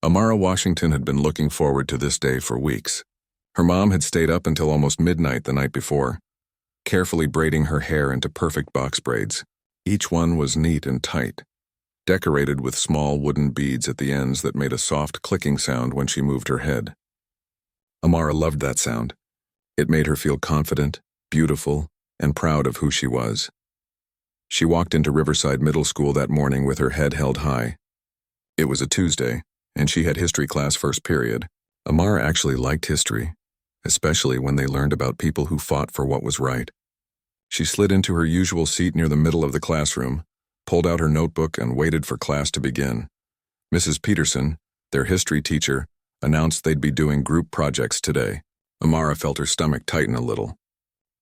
Amara Washington had been looking forward to this day for weeks. Her mom had stayed up until almost midnight the night before, carefully braiding her hair into perfect box braids. Each one was neat and tight, decorated with small wooden beads at the ends that made a soft clicking sound when she moved her head. Amara loved that sound. It made her feel confident, beautiful, and proud of who she was. She walked into Riverside Middle School that morning with her head held high. It was a Tuesday, and she had history class first period. Amara actually liked history, especially when they learned about people who fought for what was right. She slid into her usual seat near the middle of the classroom, pulled out her notebook, and waited for class to begin. Mrs. Peterson, their history teacher, announced they'd be doing group projects today. Amara felt her stomach tighten a little.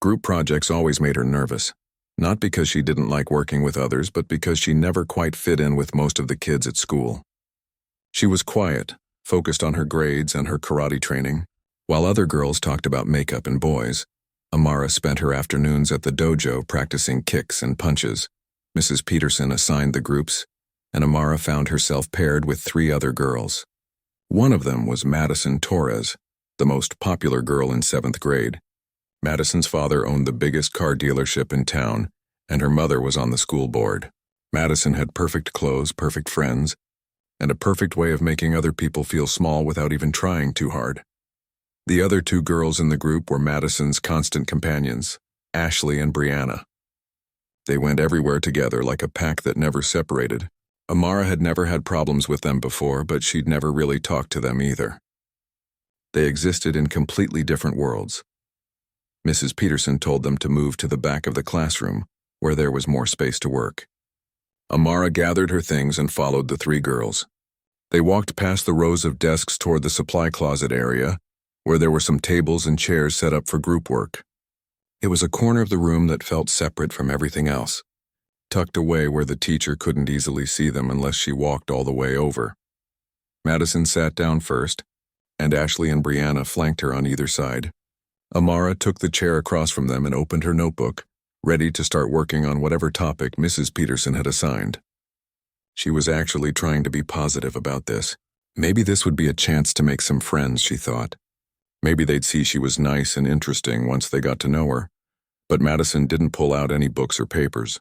Group projects always made her nervous, not because she didn't like working with others, but because she never quite fit in with most of the kids at school. She was quiet, focused on her grades and her karate training. While other girls talked about makeup and boys, Amara spent her afternoons at the dojo practicing kicks and punches. Mrs. Peterson assigned the groups, and Amara found herself paired with 3 other girls. One of them was Madison Torres, the most popular girl in 7th grade. Madison's father owned the biggest car dealership in town, and her mother was on the school board. Madison had perfect clothes, perfect friends, and a perfect way of making other people feel small without even trying too hard. The other 2 girls in the group were Madison's constant companions, Ashley and Brianna. They went everywhere together like a pack that never separated. Amara had never had problems with them before, but she'd never really talked to them either. They existed in completely different worlds. Mrs. Peterson told them to move to the back of the classroom, where there was more space to work. Amara gathered her things and followed the 3 girls. They walked past the rows of desks toward the supply closet area, where there were some tables and chairs set up for group work. It was a corner of the room that felt separate from everything else, tucked away where the teacher couldn't easily see them unless she walked all the way over. Madison sat down first, and Ashley and Brianna flanked her on either side. Amara took the chair across from them and opened her notebook, ready to start working on whatever topic Mrs. Peterson had assigned. She was actually trying to be positive about this. Maybe this would be a chance to make some friends, she thought. Maybe they'd see she was nice and interesting once they got to know her. But Madison didn't pull out any books or papers.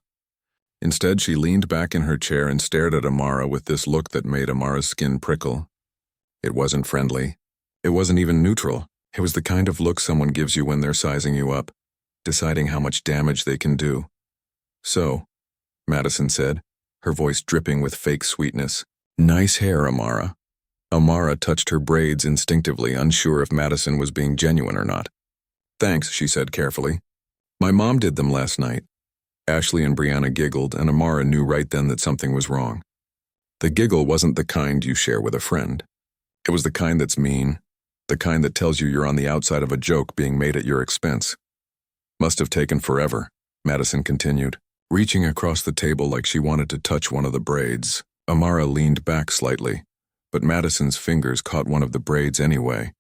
Instead, she leaned back in her chair and stared at Amara with this look that made Amara's skin prickle. It wasn't friendly. It wasn't even neutral. It was the kind of look someone gives you when they're sizing you up, deciding how much damage they can do. "So," Madison said, her voice dripping with fake sweetness. "Nice hair, Amara." Amara touched her braids instinctively, unsure if Madison was being genuine or not. "Thanks," she said carefully. "My mom did them last night." Ashley and Brianna giggled, and Amara knew right then that something was wrong. The giggle wasn't the kind you share with a friend. It was the kind that's mean, the kind that tells you you're on the outside of a joke being made at your expense. "Must have taken forever," Madison continued, reaching across the table like she wanted to touch one of the braids. Amara leaned back slightly, but Madison's fingers caught one of the braids anyway,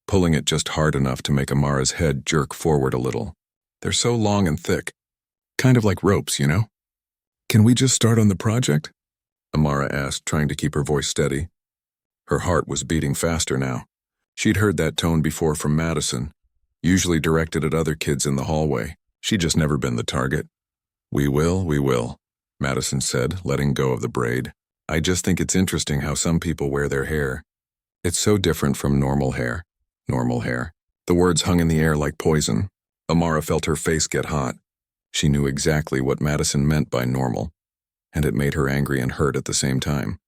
pulling it just hard enough to make Amara's head jerk forward a little. "They're so long and thick. Kind of like ropes, you know?" "Can we just start on the project?" Amara asked, trying to keep her voice steady. Her heart was beating faster now. She'd heard that tone before from Madison, usually directed at other kids in the hallway. She'd just never been the target. We will," Madison said, letting go of the braid. "I just think it's interesting how some people wear their hair. It's so different from normal hair." Normal hair. The words hung in the air like poison. Amara felt her face get hot. She knew exactly what Madison meant by normal, and it made her angry and hurt at the same time.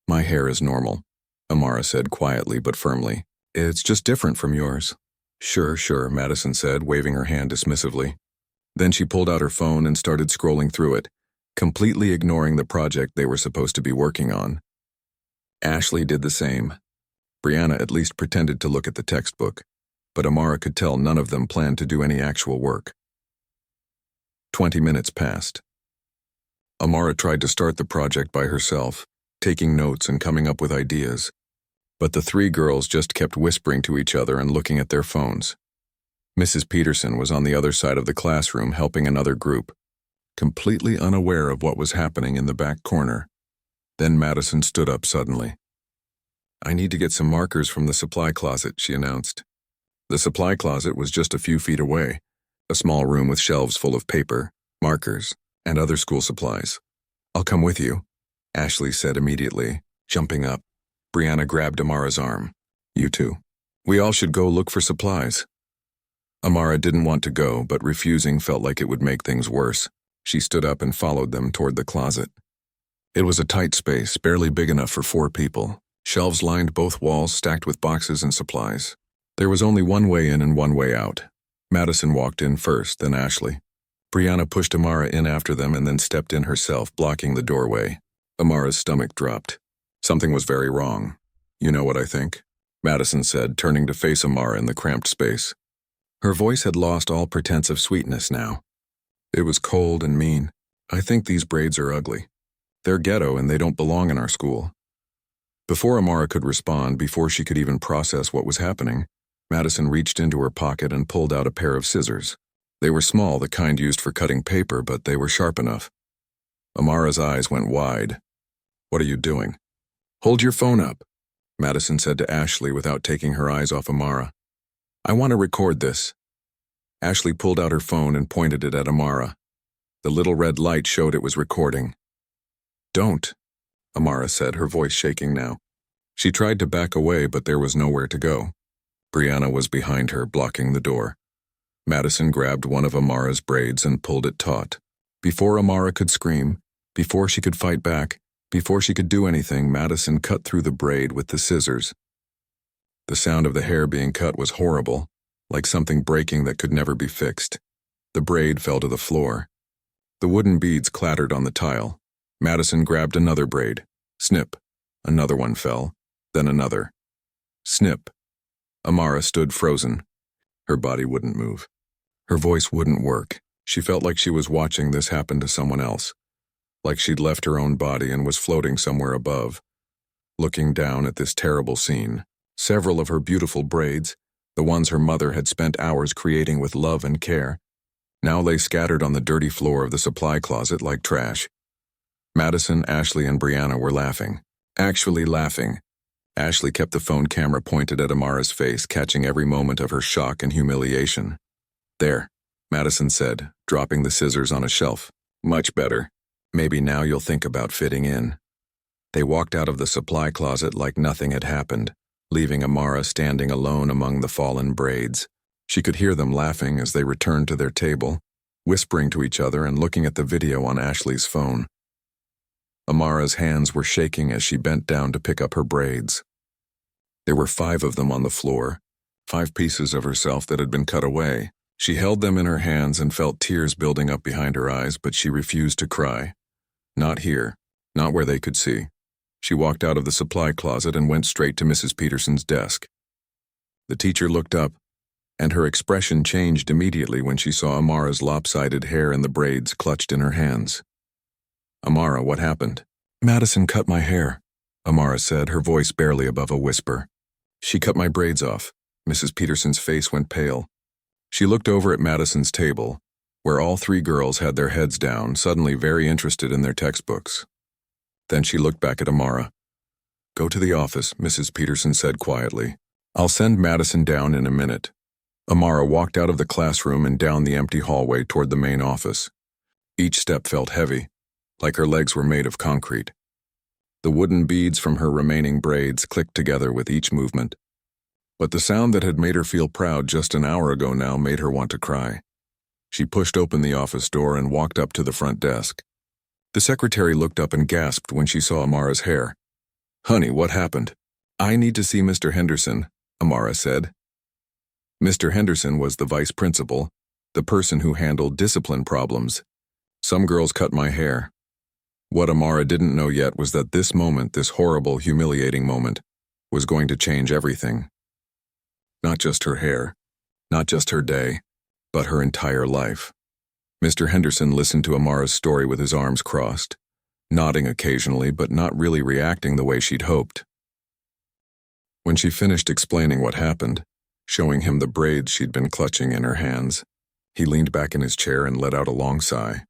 "My hair is normal," Amara said quietly but firmly. "It's just different from yours." Sure, Madison said, waving her hand dismissively. Then she pulled out her phone and started scrolling through it, completely ignoring the project they were supposed to be working on. Ashley did the same. Brianna at least pretended to look at the textbook, but Amara could tell none of them planned to do any actual work. 20 minutes passed. Amara tried to start the project by herself, taking notes and coming up with ideas. But the 3 girls just kept whispering to each other and looking at their phones. Mrs. Peterson was on the other side of the classroom helping another group, completely unaware of what was happening in the back corner. Then Madison stood up suddenly. I need to get some markers from the supply closet, she announced. The supply closet was just a few feet away, a small room with shelves full of paper, markers, and other school supplies. I'll come with you, Ashley said immediately, jumping up. Brianna grabbed Amara's arm. You too. We all should go look for supplies. Amara didn't want to go, but refusing felt like it would make things worse. She stood up and followed them toward the closet. It was a tight space, barely big enough for 4 people. Shelves lined both walls, stacked with boxes and supplies. There was only one way in and one way out. Madison walked in first, then Ashley. Brianna pushed Amara in after them and then stepped in herself, blocking the doorway. Amara's stomach dropped. Something was very wrong. You know what I think? Madison said, turning to face Amara in the cramped space. Her voice had lost all pretense of sweetness now. It was cold and mean. I think these braids are ugly. They're ghetto and they don't belong in our school. Before Amara could respond, before she could even process what was happening, Madison reached into her pocket and pulled out a pair of scissors. They were small, the kind used for cutting paper, but they were sharp enough. Amara's eyes went wide. What are you doing? Hold your phone up, Madison said to Ashley without taking her eyes off Amara. I want to record this. Ashley pulled out her phone and pointed it at Amara. The little red light showed it was recording. Don't, Amara said, her voice shaking now. She tried to back away, but there was nowhere to go. Brianna was behind her, blocking the door. Madison grabbed one of Amara's braids and pulled it taut. Before Amara could scream, before she could fight back, before she could do anything, Madison cut through the braid with the scissors. The sound of the hair being cut was horrible, like something breaking that could never be fixed. The braid fell to the floor. The wooden beads clattered on the tile. Madison grabbed another braid. Snip. Another one fell. Then another. Snip. Amara stood frozen. Her body wouldn't move. Her voice wouldn't work. She felt like she was watching this happen to someone else. Like she'd left her own body and was floating somewhere above, looking down at this terrible scene. Several of her beautiful braids, the ones her mother had spent hours creating with love and care, now lay scattered on the dirty floor of the supply closet like trash. Madison, Ashley, and Brianna were laughing. Actually laughing. Ashley kept the phone camera pointed at Amara's face, catching every moment of her shock and humiliation. There, Madison said, dropping the scissors on a shelf. Much better. Maybe now you'll think about fitting in. They walked out of the supply closet like nothing had happened, leaving Amara standing alone among the fallen braids. She could hear them laughing as they returned to their table, whispering to each other and looking at the video on Ashley's phone. Amara's hands were shaking as she bent down to pick up her braids. There were 5 of them on the floor, 5 pieces of herself that had been cut away. She held them in her hands and felt tears building up behind her eyes, but she refused to cry. Not here, not where they could see. She walked out of the supply closet and went straight to Mrs. Peterson's desk. The teacher looked up, and her expression changed immediately when she saw Amara's lopsided hair and the braids clutched in her hands. Amara, what happened? Madison cut my hair, Amara said, her voice barely above a whisper. She cut my braids off. Mrs. Peterson's face went pale. She looked over at Madison's table, where all 3 girls had their heads down, suddenly very interested in their textbooks. Then she looked back at Amara. Go to the office, Mrs. Peterson said quietly. I'll send Madison down in a minute. Amara walked out of the classroom and down the empty hallway toward the main office. Each step felt heavy, like her legs were made of concrete. The wooden beads from her remaining braids clicked together with each movement. But the sound that had made her feel proud just an hour ago now made her want to cry. She pushed open the office door and walked up to the front desk. The secretary looked up and gasped when she saw Amara's hair. Honey, what happened? I need to see Mr. Henderson, Amara said. Mr. Henderson was the vice principal, the person who handled discipline problems. Some girls cut my hair. What Amara didn't know yet was that this moment, this horrible, humiliating moment, was going to change everything. Not just her hair, not just her day, but her entire life. Mr. Henderson listened to Amara's story with his arms crossed, nodding occasionally but not really reacting the way she'd hoped. When she finished explaining what happened, showing him the braids she'd been clutching in her hands, he leaned back in his chair and let out a long sigh.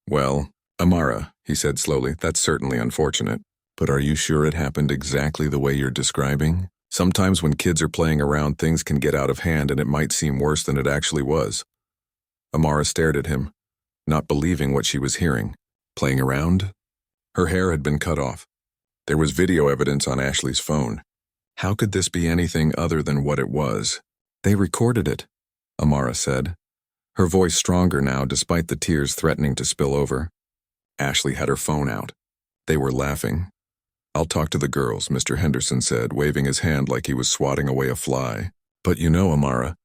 Well, Amara, he said slowly, that's certainly unfortunate. But are you sure it happened exactly the way you're describing? Sometimes when kids are playing around, things can get out of hand and it might seem worse than it actually was. Amara stared at him, not believing what she was hearing. Playing around? Her hair had been cut off. There was video evidence on Ashley's phone. How could this be anything other than what it was? They recorded it, Amara said, her voice stronger now despite the tears threatening to spill over. Ashley had her phone out. They were laughing. I'll talk to the girls, Mr. Henderson said, waving his hand like he was swatting away a fly. But you know, Amara,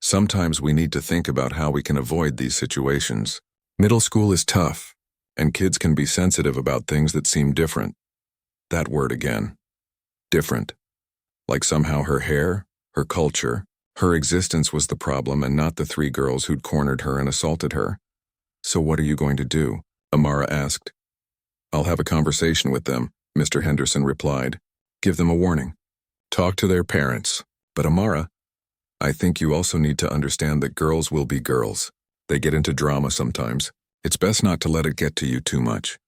sometimes we need to think about how we can avoid these situations. Middle school is tough, and kids can be sensitive about things that seem different. That word again. Different. Like somehow her hair, her culture, her existence was the problem and not the three girls who'd cornered her and assaulted her. So what are you going to do? Amara asked. I'll have a conversation with them, Mr. Henderson replied. Give them a warning. Talk to their parents. But Amara, I think you also need to understand that girls will be girls. They get into drama sometimes. It's best not to let it get to you too much.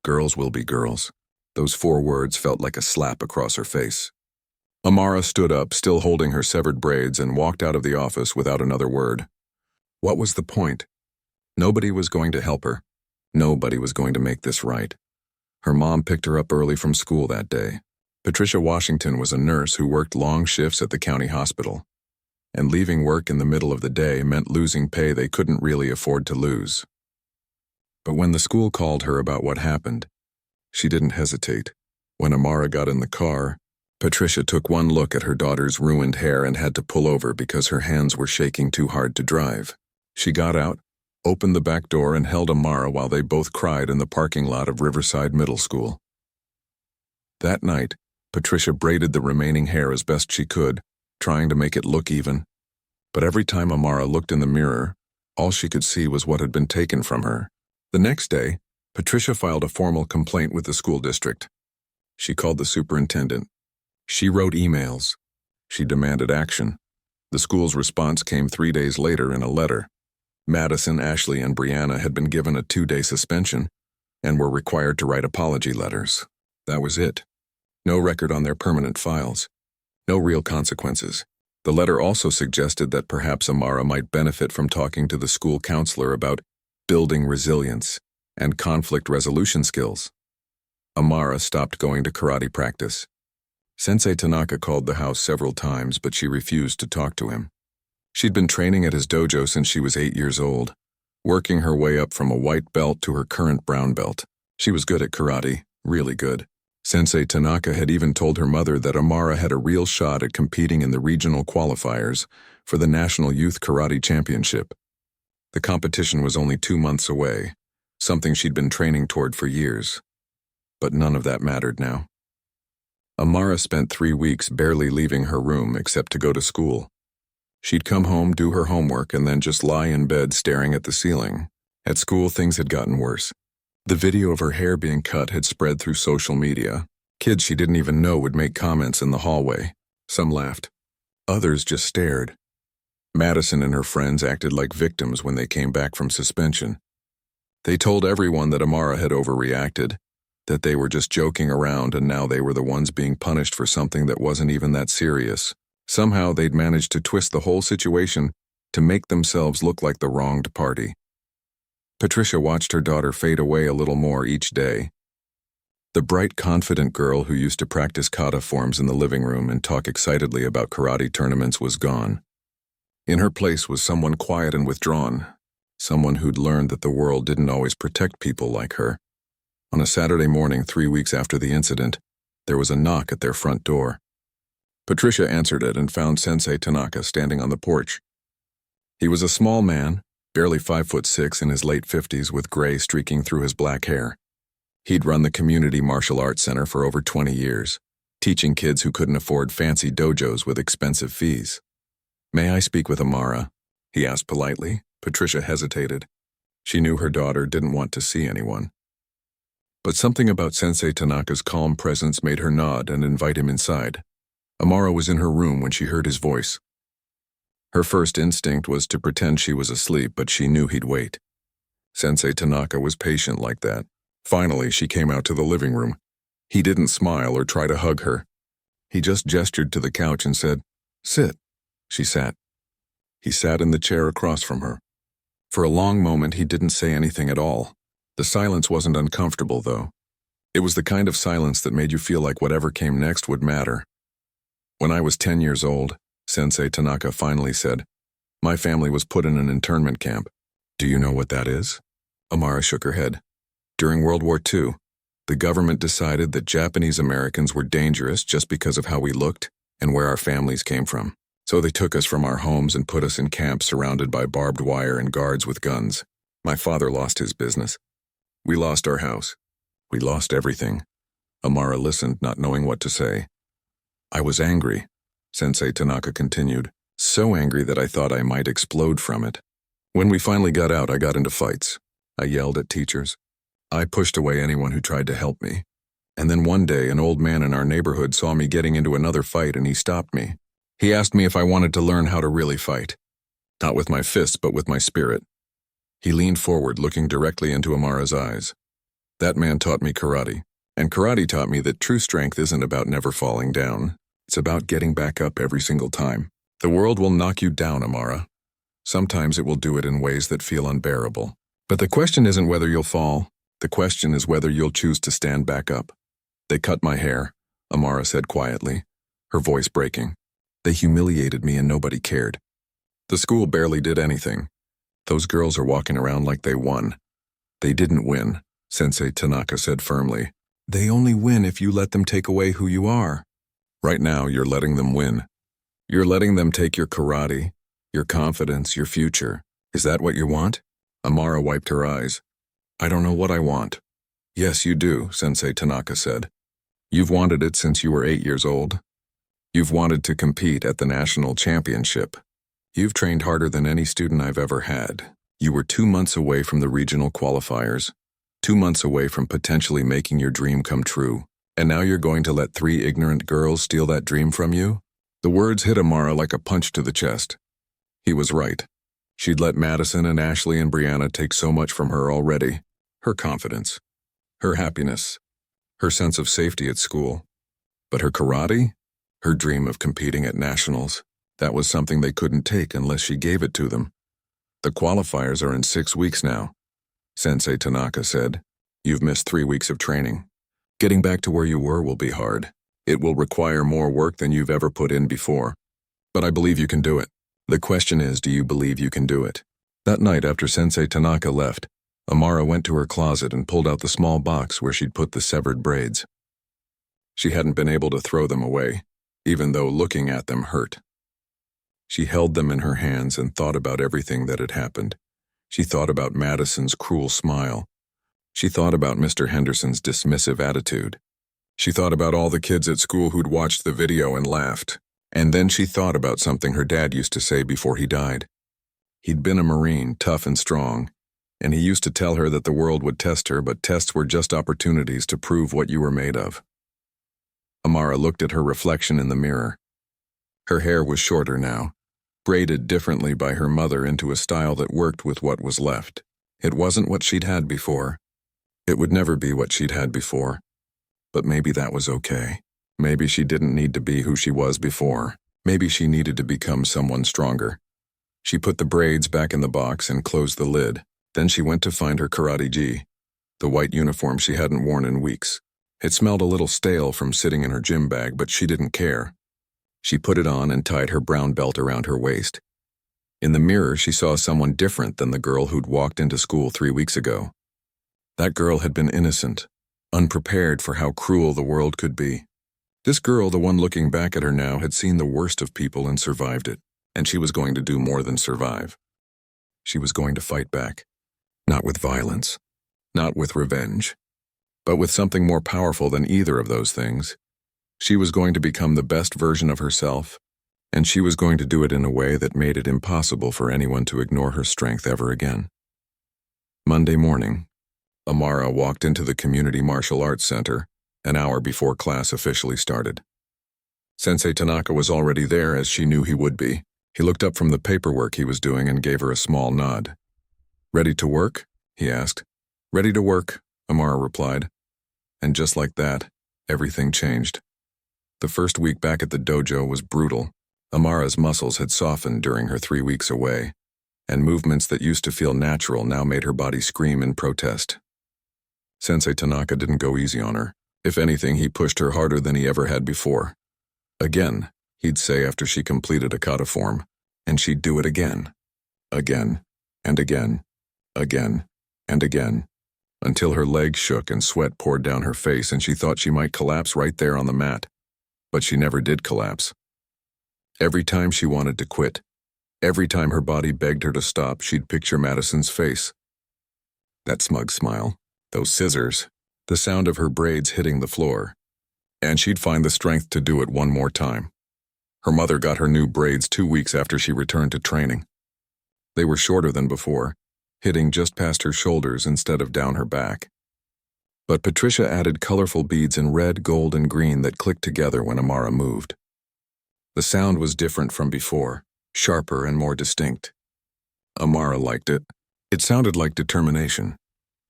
Girls will be girls. Those 4 words felt like a slap across her face. Amara stood up, still holding her severed braids, and walked out of the office without another word. What was the point? Nobody was going to help her. Nobody was going to make this right. Her mom picked her up early from school that day. Patricia Washington was a nurse who worked long shifts at the county hospital. And leaving work in the middle of the day meant losing pay they couldn't really afford to lose. But when the school called her about what happened, she didn't hesitate. When Amara got in the car, Patricia took one look at her daughter's ruined hair and had to pull over because her hands were shaking too hard to drive. She got out, opened the back door, and held Amara while they both cried in the parking lot of Riverside Middle School. That night, Patricia braided the remaining hair as best she could, trying to make it look even. But every time Amara looked in the mirror, all she could see was what had been taken from her. The next day, Patricia filed a formal complaint with the school district. She called the superintendent. She wrote emails. She demanded action. The school's response came 3 days later in a letter. Madison, Ashley, and Brianna had been given a 2-day suspension and were required to write apology letters. That was it. No record on their permanent files. No real consequences. The letter also suggested that perhaps Amara might benefit from talking to the school counselor about building resilience and conflict resolution skills. Amara stopped going to karate practice. Sensei Tanaka called the house several times, but she refused to talk to him. She'd been training at his dojo since she was 8 years old, working her way up from a white belt to her current brown belt. She was good at karate, really good. Sensei Tanaka had even told her mother that Amara had a real shot at competing in the regional qualifiers for the National Youth Karate Championship. The competition was only 2 months away, something she'd been training toward for years. But none of that mattered now. Amara spent 3 weeks barely leaving her room except to go to school. She'd come home, do her homework, and then just lie in bed staring at the ceiling. At school, things had gotten worse. The video of her hair being cut had spread through social media. Kids she didn't even know would make comments in the hallway. Some laughed. Others just stared. Madison and her friends acted like victims when they came back from suspension. They told everyone that Amara had overreacted, that they were just joking around and now they were the ones being punished for something that wasn't even that serious. Somehow they'd managed to twist the whole situation to make themselves look like the wronged party. Patricia watched her daughter fade away a little more each day. The bright, confident girl who used to practice kata forms in the living room and talk excitedly about karate tournaments was gone. In her place was someone quiet and withdrawn, someone who'd learned that the world didn't always protect people like her. On a Saturday morning 3 weeks after the incident, there was a knock at their front door. Patricia answered it and found Sensei Tanaka standing on the porch. He was a small man, barely 5'6" in his late 50s with gray streaking through his black hair. He'd run the community martial arts center for over 20 years, teaching kids who couldn't afford fancy dojos with expensive fees. "May I speak with Amara?" he asked politely. Patricia hesitated. She knew her daughter didn't want to see anyone. But something about Sensei Tanaka's calm presence made her nod and invite him inside. Amara was in her room when she heard his voice. Her first instinct was to pretend she was asleep, but she knew he'd wait. Sensei Tanaka was patient like that. Finally, she came out to the living room. He didn't smile or try to hug her. He just gestured to the couch and said, "Sit." She sat. He sat in the chair across from her. For a long moment, he didn't say anything at all. The silence wasn't uncomfortable, though. It was the kind of silence that made you feel like whatever came next would matter. "When I was 10 years old," Sensei Tanaka finally said, "my family was put in an internment camp. Do you know what that is?" Amara shook her head. "During World War II, the government decided that Japanese Americans were dangerous just because of how we looked and where our families came from. So they took us from our homes and put us in camps surrounded by barbed wire and guards with guns. My father lost his business. We lost our house. We lost everything." Amara listened, not knowing what to say. "I was angry," Sensei Tanaka continued, "so angry that I thought I might explode from it. When we finally got out, I got into fights. I yelled at teachers. I pushed away anyone who tried to help me. And then one day, an old man in our neighborhood saw me getting into another fight and he stopped me. He asked me if I wanted to learn how to really fight. Not with my fists, but with my spirit." He leaned forward, looking directly into Amara's eyes. "That man taught me karate, and karate taught me that true strength isn't about never falling down. It's about getting back up every single time. The world will knock you down, Amara. Sometimes it will do it in ways that feel unbearable. But the question isn't whether you'll fall. The question is whether you'll choose to stand back up." "They cut my hair," Amara said quietly, her voice breaking. "They humiliated me and nobody cared. The school barely did anything. Those girls are walking around like they won." "They didn't win," Sensei Tanaka said firmly. "They only win if you let them take away who you are. Right now, you're letting them win. You're letting them take your karate, your confidence, your future. Is that what you want?" Amara wiped her eyes. "I don't know what I want." "Yes, you do," Sensei Tanaka said. "You've wanted it since you were 8 years old. You've wanted to compete at the national championship. You've trained harder than any student I've ever had. You were 2 months away from the regional qualifiers, 2 months away from potentially making your dream come true. And now you're going to let 3 ignorant girls steal that dream from you?" The words hit Amara like a punch to the chest. He was right. She'd let Madison and Ashley and Brianna take so much from her already. Her confidence, her happiness, her sense of safety at school. But her karate? Her dream of competing at nationals, that was something they couldn't take unless she gave it to them. "The qualifiers are in 6 weeks now," Sensei Tanaka said. "You've missed 3 weeks of training. Getting back to where you were will be hard. It will require more work than you've ever put in before. But I believe you can do it. The question is, do you believe you can do it?" That night after Sensei Tanaka left, Amara went to her closet and pulled out the small box where she'd put the severed braids. She hadn't been able to throw them away, even though looking at them hurt. She held them in her hands and thought about everything that had happened. She thought about Madison's cruel smile. She thought about Mr. Henderson's dismissive attitude. She thought about all the kids at school who'd watched the video and laughed. And then she thought about something her dad used to say before he died. He'd been a Marine, tough and strong, and he used to tell her that the world would test her, but tests were just opportunities to prove what you were made of. Amara looked at her reflection in the mirror. Her hair was shorter now, braided differently by her mother into a style that worked with what was left. It wasn't what she'd had before. It would never be what she'd had before. But maybe that was okay. Maybe she didn't need to be who she was before. Maybe she needed to become someone stronger. She put the braids back in the box and closed the lid. Then she went to find her karate gi, the white uniform she hadn't worn in weeks. It smelled a little stale from sitting in her gym bag, but she didn't care. She put it on and tied her brown belt around her waist. In the mirror, she saw someone different than the girl who'd walked into school 3 weeks ago. That girl had been innocent, unprepared for how cruel the world could be. This girl, the one looking back at her now, had seen the worst of people and survived it, and she was going to do more than survive. She was going to fight back. Not with violence, not with revenge, but with something more powerful than either of those things. She was going to become the best version of herself, and she was going to do it in a way that made it impossible for anyone to ignore her strength ever again. Monday morning, Amara walked into the Community Martial Arts Center an hour before class officially started. Sensei Tanaka was already there, as she knew he would be. He looked up from the paperwork he was doing and gave her a small nod. "Ready to work?" he asked. "Ready to work," Amara replied. And just like that, everything changed. The first week back at the dojo was brutal. Amara's muscles had softened during her 3 weeks away, and movements that used to feel natural now made her body scream in protest. Sensei Tanaka didn't go easy on her. If anything, he pushed her harder than he ever had before. Again, he'd say after she completed a kata form, and she'd do it again. Again, and again, again, and again, until her legs shook and sweat poured down her face and she thought she might collapse right there on the mat. But she never did collapse. Every time she wanted to quit, every time her body begged her to stop, she'd picture Madison's face. That smug smile, those scissors, the sound of her braids hitting the floor. And she'd find the strength to do it one more time. Her mother got her new braids 2 weeks after she returned to training. They were shorter than before, hitting just past her shoulders instead of down her back. But Patricia added colorful beads in red, gold, and green that clicked together when Amara moved. The sound was different from before, sharper and more distinct. Amara liked it. It sounded like determination.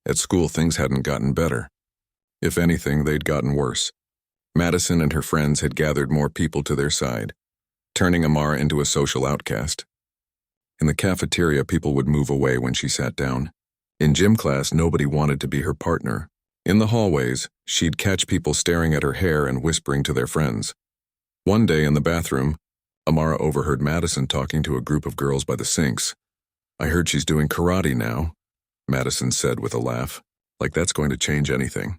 At school, things hadn't gotten better. If anything, they'd gotten worse. Madison and her friends had gathered more people to their side, turning Amara into a social outcast. In the cafeteria, people would move away when she sat down. In gym class, nobody wanted to be her partner. In the hallways, she'd catch people staring at her hair and whispering to their friends. One day in the bathroom, Amara overheard Madison talking to a group of girls by the sinks. "I heard she's doing karate now," Madison said with a laugh, like that's going to change anything.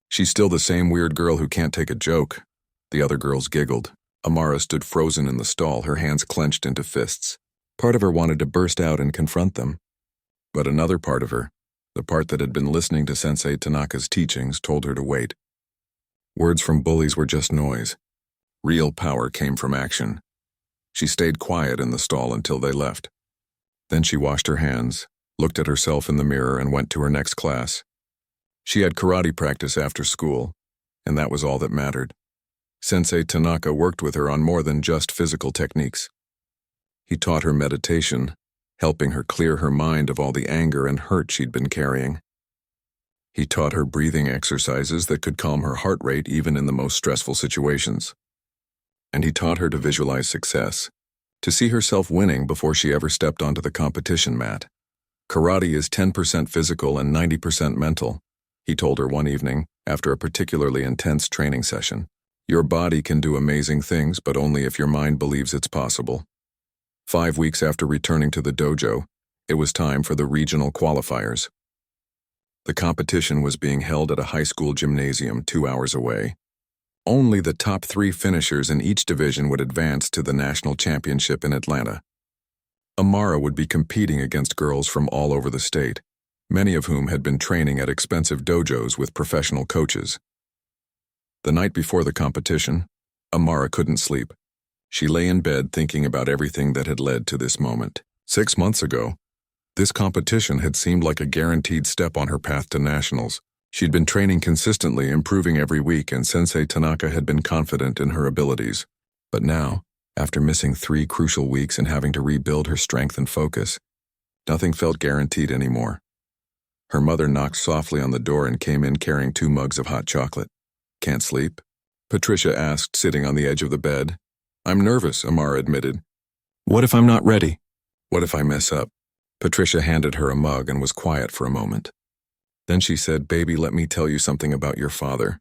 "She's still the same weird girl who can't take a joke." The other girls giggled. Amara stood frozen in the stall, her hands clenched into fists. Part of her wanted to burst out and confront them. But another part of her, the part that had been listening to Sensei Tanaka's teachings, told her to wait. Words from bullies were just noise. Real power came from action. She stayed quiet in the stall until they left. Then she washed her hands, looked at herself in the mirror, and went to her next class. She had karate practice after school, and that was all that mattered. Sensei Tanaka worked with her on more than just physical techniques. He taught her meditation, helping her clear her mind of all the anger and hurt she'd been carrying. He taught her breathing exercises that could calm her heart rate even in the most stressful situations. And he taught her to visualize success, to see herself winning before she ever stepped onto the competition mat. "Karate is 10% physical and 90% mental," he told her one evening after a particularly intense training session. "Your body can do amazing things, but only if your mind believes it's possible." 5 weeks after returning to the dojo, it was time for the regional qualifiers. The competition was being held at a high school gymnasium 2 hours away. Only the top 3 finishers in each division would advance to the national championship in Atlanta. Amara would be competing against girls from all over the state, many of whom had been training at expensive dojos with professional coaches. The night before the competition, Amara couldn't sleep. She lay in bed thinking about everything that had led to this moment. 6 months ago, this competition had seemed like a guaranteed step on her path to nationals. She'd been training consistently, improving every week, and Sensei Tanaka had been confident in her abilities. But now, after missing 3 crucial weeks and having to rebuild her strength and focus, nothing felt guaranteed anymore. Her mother knocked softly on the door and came in carrying 2 mugs of hot chocolate. "Can't sleep?" Patricia asked, sitting on the edge of the bed. "I'm nervous," Amara admitted. "What if I'm not ready? What if I mess up?" Patricia handed her a mug and was quiet for a moment. Then she said, "Baby, let me tell you something about your father.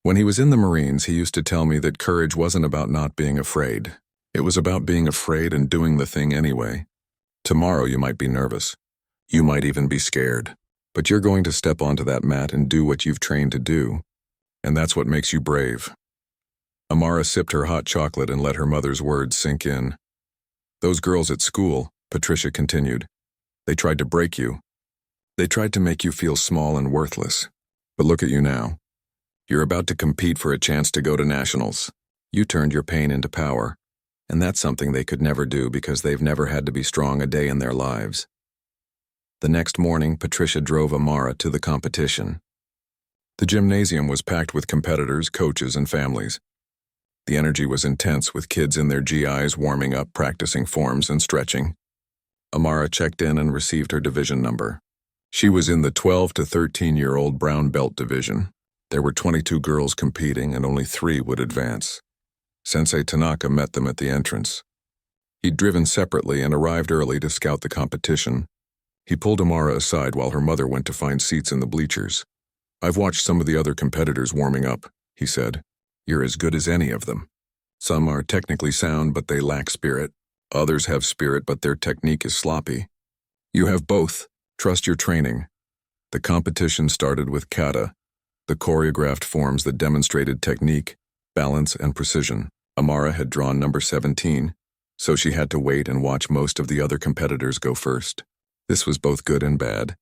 When he was in the Marines, he used to tell me that courage wasn't about not being afraid. It was about being afraid and doing the thing anyway. Tomorrow you might be nervous. You might even be scared. But you're going to step onto that mat and do what you've trained to do. And that's what makes you brave." Amara sipped her hot chocolate and let her mother's words sink in. "Those girls at school," Patricia continued, "they tried to break you. They tried to make you feel small and worthless. But look at you now. You're about to compete for a chance to go to nationals. You turned your pain into power, and that's something they could never do because they've never had to be strong a day in their lives." The next morning, Patricia drove Amara to the competition. The gymnasium was packed with competitors, coaches, and families. The energy was intense, with kids in their GIs warming up, practicing forms, and stretching. Amara checked in and received her division number. She was in the 12 to 13-year-old brown belt division. There were 22 girls competing and only 3 would advance. Sensei Tanaka met them at the entrance. He'd driven separately and arrived early to scout the competition. He pulled Amara aside while her mother went to find seats in the bleachers. "I've watched some of the other competitors warming up," he said. "You're as good as any of them. Some are technically sound, but they lack spirit. Others have spirit, but their technique is sloppy. You have both. Trust your training." The competition started with kata, the choreographed forms that demonstrated technique, balance, and precision. Amara had drawn number 17, so she had to wait and watch most of the other competitors go first. This was both good and bad.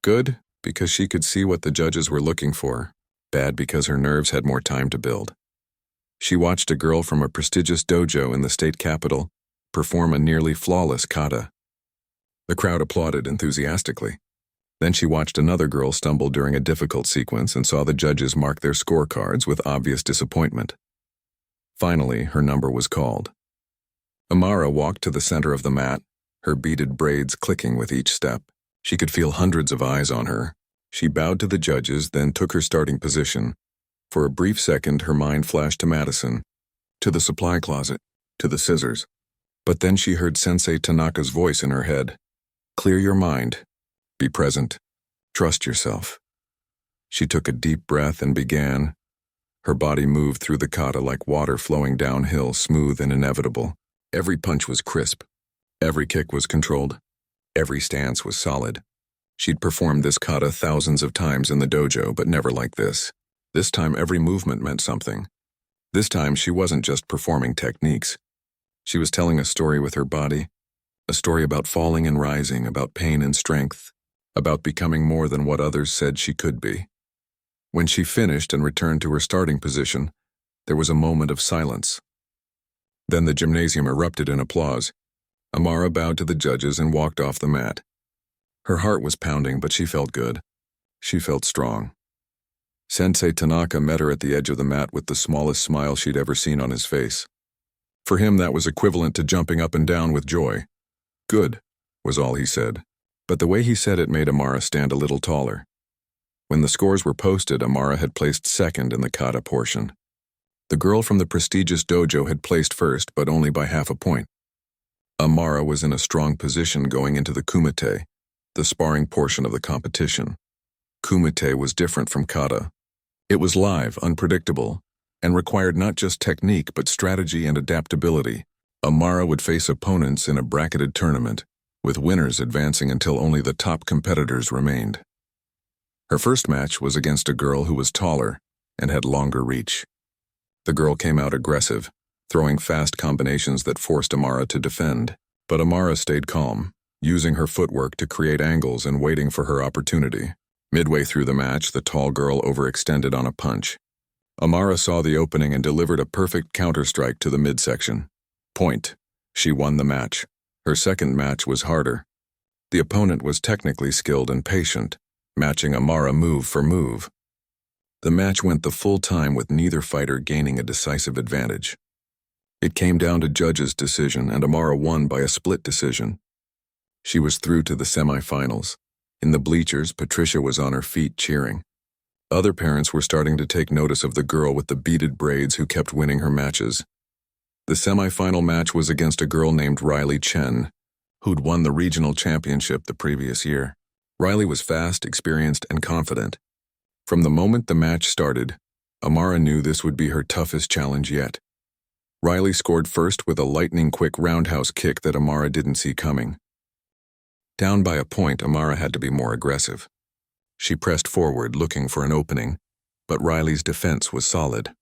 Good, because she could see what the judges were looking for. Bad, because her nerves had more time to build. She watched a girl from a prestigious dojo in the state capital perform a nearly flawless kata. The crowd applauded enthusiastically. Then she watched another girl stumble during a difficult sequence and saw the judges mark their scorecards with obvious disappointment. Finally, her number was called. Amara walked to the center of the mat, her beaded braids clicking with each step. She could feel hundreds of eyes on her. She bowed to the judges, then took her starting position. For a brief second, her mind flashed to Madison, to the supply closet, to the scissors. But then she heard Sensei Tanaka's voice in her head. "Clear your mind. Be present. Trust yourself." She took a deep breath and began. Her body moved through the kata like water flowing downhill, smooth and inevitable. Every punch was crisp. Every kick was controlled. Every stance was solid. She'd performed this kata thousands of times in the dojo, but never like this. This time every movement meant something. This time she wasn't just performing techniques. She was telling a story with her body, a story about falling and rising, about pain and strength, about becoming more than what others said she could be. When she finished and returned to her starting position, there was a moment of silence. Then the gymnasium erupted in applause. Amara bowed to the judges and walked off the mat. Her heart was pounding, but she felt good. She felt strong. Sensei Tanaka met her at the edge of the mat with the smallest smile she'd ever seen on his face. For him, that was equivalent to jumping up and down with joy. "Good," was all he said. But the way he said it made Amara stand a little taller. When the scores were posted, Amara had placed second in the kata portion. The girl from the prestigious dojo had placed first, but only by half a point. Amara was in a strong position going into the kumite, the sparring portion of the competition. Kumite was different from kata. It was live, unpredictable, and required not just technique but strategy and adaptability. Amara would face opponents in a bracketed tournament, with winners advancing until only the top competitors remained. Her first match was against a girl who was taller and had longer reach. The girl came out aggressive, throwing fast combinations that forced Amara to defend. But Amara stayed calm, using her footwork to create angles and waiting for her opportunity. Midway through the match, the tall girl overextended on a punch. Amara saw the opening and delivered a perfect counter-strike to the midsection. Point. She won the match. Her second match was harder. The opponent was technically skilled and patient, matching Amara move for move. The match went the full time with neither fighter gaining a decisive advantage. It came down to judges' decision, and Amara won by a split decision. She was through to the semifinals. In the bleachers, Patricia was on her feet cheering. Other parents were starting to take notice of the girl with the beaded braids who kept winning her matches. The semifinal match was against a girl named Riley Chen, who'd won the regional championship the previous year. Riley was fast, experienced, and confident. From the moment the match started, Amara knew this would be her toughest challenge yet. Riley scored first with a lightning-quick roundhouse kick that Amara didn't see coming. Down by a point, Amara had to be more aggressive. She pressed forward, looking for an opening, but Riley's defense was solid.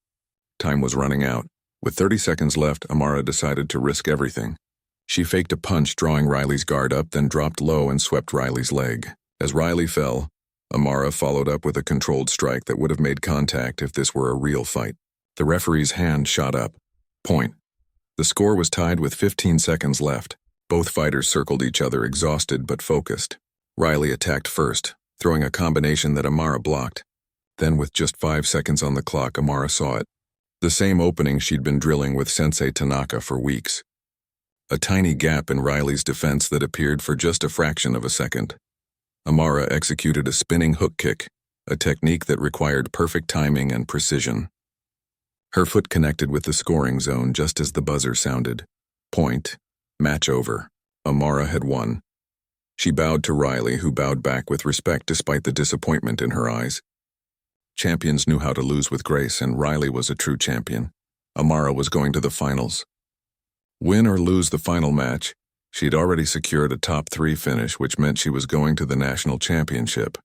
Time was running out. With 30 seconds left, Amara decided to risk everything. She faked a punch, drawing Riley's guard up, then dropped low and swept Riley's leg. As Riley fell, Amara followed up with a controlled strike that would have made contact if this were a real fight. The referee's hand shot up. Point. The score was tied with 15 seconds left. Both fighters circled each other, exhausted but focused. Riley attacked first, throwing a combination that Amara blocked. Then, with just 5 seconds on the clock, Amara saw it. The same opening she'd been drilling with Sensei Tanaka for weeks. A tiny gap in Riley's defense that appeared for just a fraction of a second. Amara executed a spinning hook kick, a technique that required perfect timing and precision. Her foot connected with the scoring zone just as the buzzer sounded. Point. Match over. Amara had won. She bowed to Riley, who bowed back with respect despite the disappointment in her eyes. Champions knew how to lose with grace, and Riley was a true champion. Amara was going to the finals. Win or lose the final match, she'd already secured a top 3 finish, which meant she was going to the national championship.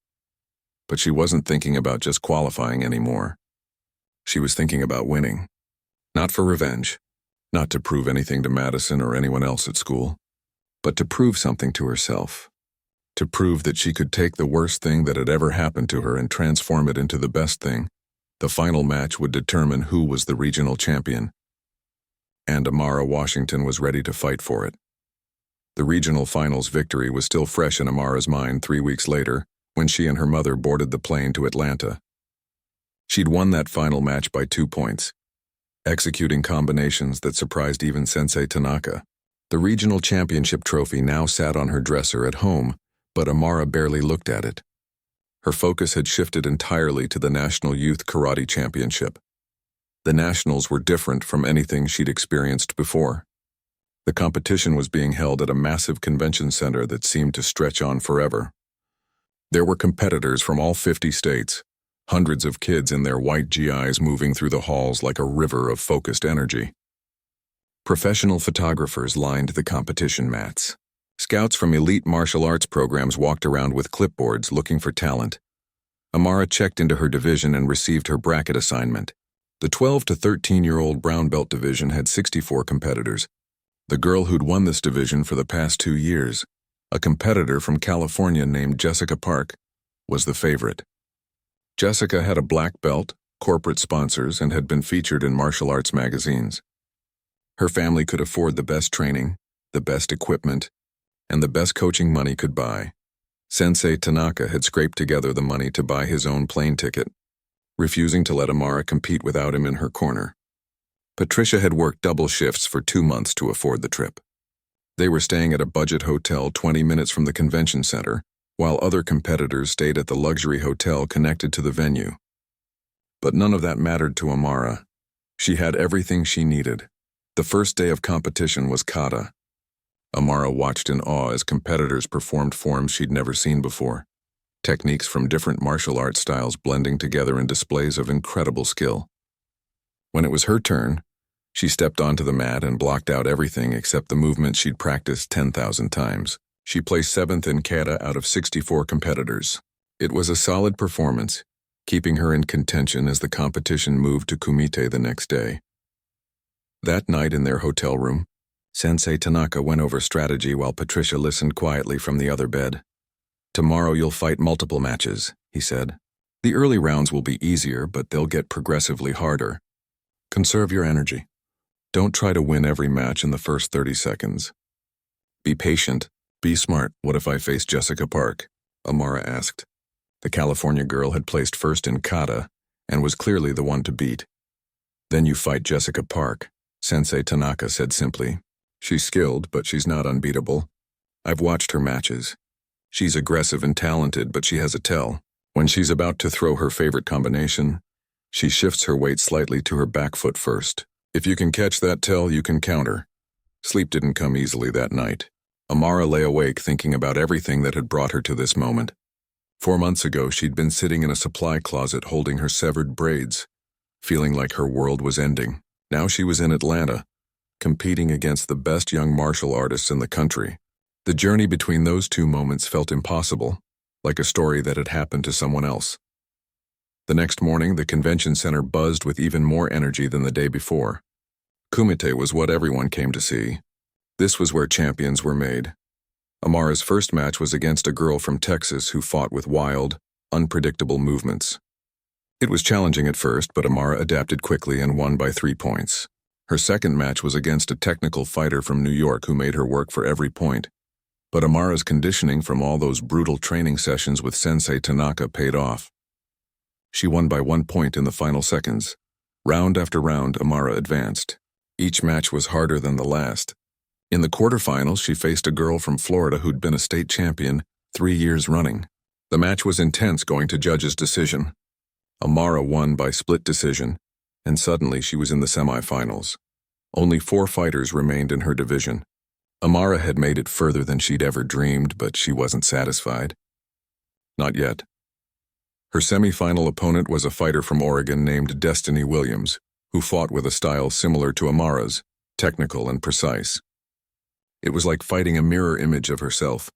But she wasn't thinking about just qualifying anymore. She was thinking about winning. Not for revenge, not to prove anything to Madison or anyone else at school, but to prove something to herself. To prove that she could take the worst thing that had ever happened to her and transform it into the best thing. The final match would determine who was the regional champion. And Amara Washington was ready to fight for it. The regional finals victory was still fresh in Amara's mind 3 weeks later, when she and her mother boarded the plane to Atlanta. She'd won that final match by 2 points, executing combinations that surprised even Sensei Tanaka. The regional championship trophy now sat on her dresser at home, but Amara barely looked at it. Her focus had shifted entirely to the National Youth Karate Championship. The Nationals were different from anything she'd experienced before. The competition was being held at a massive convention center that seemed to stretch on forever. There were competitors from all 50 states, hundreds of kids in their white GIs moving through the halls like a river of focused energy. Professional photographers lined the competition mats. Scouts from elite martial arts programs walked around with clipboards looking for talent. Amara checked into her division and received her bracket assignment. The 12 to 13-year-old brown belt division had 64 competitors. The girl who'd won this division for the past 2 years, a competitor from California named Jessica Park, was the favorite. Jessica had a black belt, corporate sponsors, and had been featured in martial arts magazines. Her family could afford the best training, the best equipment, and the best coaching money could buy. Sensei Tanaka had scraped together the money to buy his own plane ticket, refusing to let Amara compete without him in her corner. Patricia had worked double shifts for 2 months to afford the trip. They were staying at a budget hotel 20 minutes from the convention center, while other competitors stayed at the luxury hotel connected to the venue. But none of that mattered to Amara. She had everything she needed. The first day of competition was kata. Amara watched in awe as competitors performed forms she'd never seen before, techniques from different martial arts styles blending together in displays of incredible skill. When it was her turn, she stepped onto the mat and blocked out everything except the movement she'd practiced 10,000 times. She placed 7th in kata out of 64 competitors. It was a solid performance, keeping her in contention as the competition moved to kumite the next day. That night in their hotel room, Sensei Tanaka went over strategy while Patricia listened quietly from the other bed. "Tomorrow you'll fight multiple matches," he said. "The early rounds will be easier, but they'll get progressively harder. Conserve your energy. Don't try to win every match in the first 30 seconds. Be patient. Be smart." "What if I face Jessica Park?" Amara asked. The California girl had placed first in kata and was clearly the one to beat. "Then you fight Jessica Park," Sensei Tanaka said simply. "She's skilled, but she's not unbeatable. I've watched her matches. She's aggressive and talented, but she has a tell. When she's about to throw her favorite combination, she shifts her weight slightly to her back foot first. If you can catch that tell, you can counter." Sleep didn't come easily that night. Amara lay awake thinking about everything that had brought her to this moment. 4 months ago, she'd been sitting in a supply closet holding her severed braids, feeling like her world was ending. Now she was in Atlanta, competing against the best young martial artists in the country. The journey between those 2 moments felt impossible, like a story that had happened to someone else. The next morning, the convention center buzzed with even more energy than the day before. Kumite was what everyone came to see. This was where champions were made. Amara's first match was against a girl from Texas who fought with wild, unpredictable movements. It was challenging at first, but Amara adapted quickly and won by 3 points. Her second match was against a technical fighter from New York who made her work for every point. But Amara's conditioning from all those brutal training sessions with Sensei Tanaka paid off. She won by 1 point in the final seconds. Round after round, Amara advanced. Each match was harder than the last. In the quarterfinals, she faced a girl from Florida who'd been a state champion 3 years running. The match was intense going to judges' decision. Amara won by split decision, and suddenly she was in the semifinals. Only 4 fighters remained in her division. Amara had made it further than she'd ever dreamed, but she wasn't satisfied. Not yet. Her semifinal opponent was a fighter from Oregon named Destiny Williams, who fought with a style similar to Amara's, technical and precise. It was like fighting a mirror image of herself.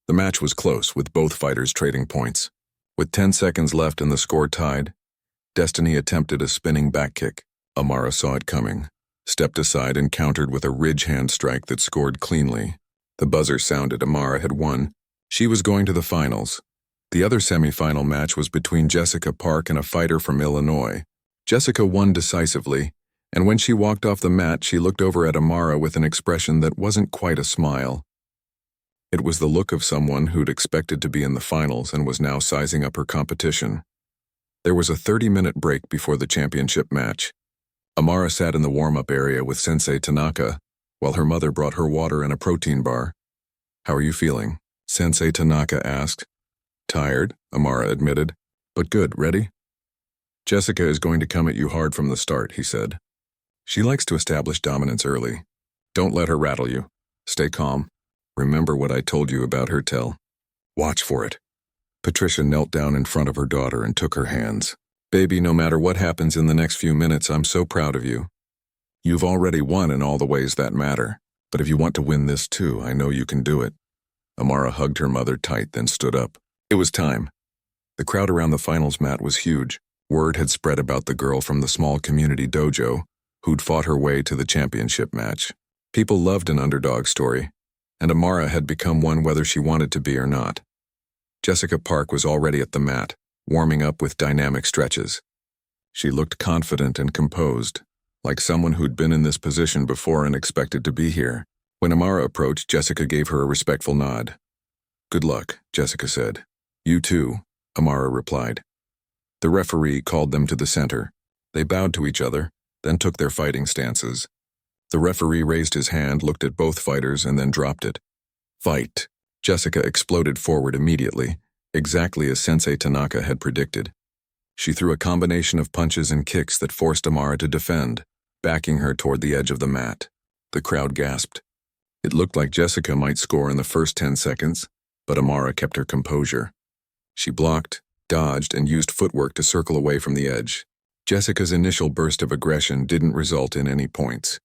The match was close, with both fighters trading points. With 10 seconds left and the score tied, Destiny attempted a spinning back kick. Amara saw it coming, stepped aside and countered with a ridge hand strike that scored cleanly. The buzzer sounded. Amara had won. She was going to the finals. The other semifinal match was between Jessica Park and a fighter from Illinois. Jessica won decisively, and when she walked off the mat, she looked over at Amara with an expression that wasn't quite a smile. It was the look of someone who'd expected to be in the finals and was now sizing up her competition. There was a 30-minute break before the championship match. Amara sat in the warm-up area with Sensei Tanaka, while her mother brought her water and a protein bar. "How are you feeling?" Sensei Tanaka asked. "Tired," Amara admitted, "but good. Ready?" "Jessica is going to come at you hard from the start," he said. "She likes to establish dominance early. Don't let her rattle you. Stay calm. Remember what I told you about her tell. Watch for it." Patricia knelt down in front of her daughter and took her hands. "Baby, no matter what happens in the next few minutes, I'm so proud of you. You've already won in all the ways that matter, but if you want to win this too, I know you can do it." Amara hugged her mother tight, then stood up. It was time. The crowd around the finals mat was huge. Word had spread about the girl from the small community dojo who'd fought her way to the championship match. People loved an underdog story, and Amara had become one whether she wanted to be or not. Jessica Park was already at the mat, warming up with dynamic stretches. She looked confident and composed, like someone who'd been in this position before and expected to be here. When Amara approached, Jessica gave her a respectful nod. "Good luck," Jessica said. "You too," Amara replied. The referee called them to the center. They bowed to each other, then took their fighting stances. The referee raised his hand, looked at both fighters, and then dropped it. "Fight!" Jessica exploded forward immediately, exactly as Sensei Tanaka had predicted. She threw a combination of punches and kicks that forced Amara to defend, backing her toward the edge of the mat. The crowd gasped. It looked like Jessica might score in the first 10 seconds, but Amara kept her composure. She blocked, dodged, and used footwork to circle away from the edge. Jessica's initial burst of aggression didn't result in any points.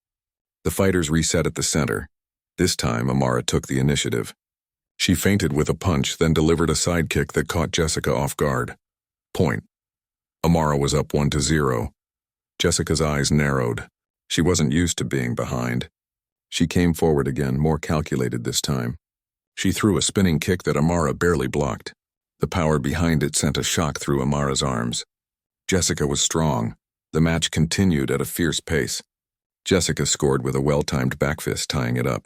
The fighters reset at the center. This time, Amara took the initiative. She feinted with a punch, then delivered a side kick that caught Jessica off guard. Point. Amara was up 1-0. Jessica's eyes narrowed. She wasn't used to being behind. She came forward again, more calculated this time. She threw a spinning kick that Amara barely blocked. The power behind it sent a shock through Amara's arms. Jessica was strong. The match continued at a fierce pace. Jessica scored with a well-timed back fist, tying it up.